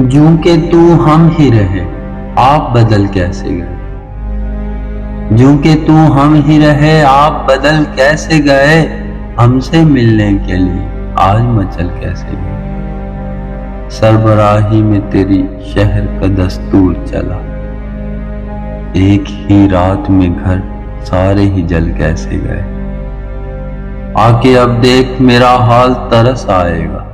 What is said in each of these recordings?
جوں کہ تو ہم ہی رہے آپ بدل کیسے گئے، جوں کہ تو ہم ہی رہے آپ بدل کیسے گئے، ہم سے ملنے کے لیے آج مچل کیسے گئے، سربراہی میں تیری شہر کا دستور چلا، ایک ہی رات میں گھر سارے ہی جل کیسے گئے، آ کے اب دیکھ میرا حال ترس آئے گا،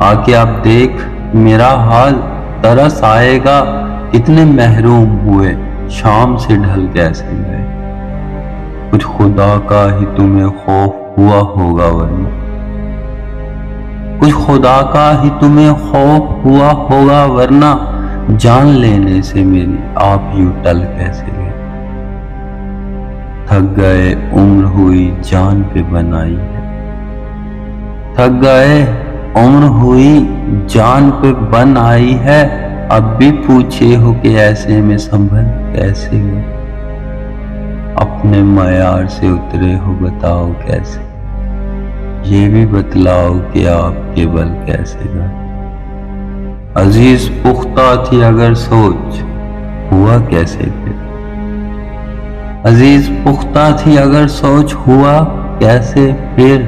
آ کے اب دیکھ میرا حال ترس آئے گا، کتنے محروم ہوئے شام سے ڈھل کیسے گئے، کچھ خدا کا ہی تمہیں خوف ہوا ہوگا ورنہ، کچھ خدا کا ہی تمہیں خوف ہوا ہوگا ورنہ، جان لینے سے میری آپ یوں ٹل کیسے گئے، تھک گئے عمر ہوئی جان پہ بنائی ہے، تھک گئے عمر ہوئی جان پہ بن آئی ہے، اب بھی پوچھے ہو کہ ایسے میں سنبھل کیسے گئے، اپنے معیار سے اترے ہو بتاؤ کیسے، یہ بھی بتلاؤ کہ آپ کے بل کیسے گئے، عزیز پختہ تھی اگر سوچ ہوا کیسے پھر، عزیز پختہ تھی اگر سوچ ہوا کیسے پھر،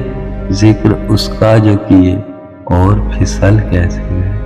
ذکر اس کا جو کیے اور پھسل کیسے گئے۔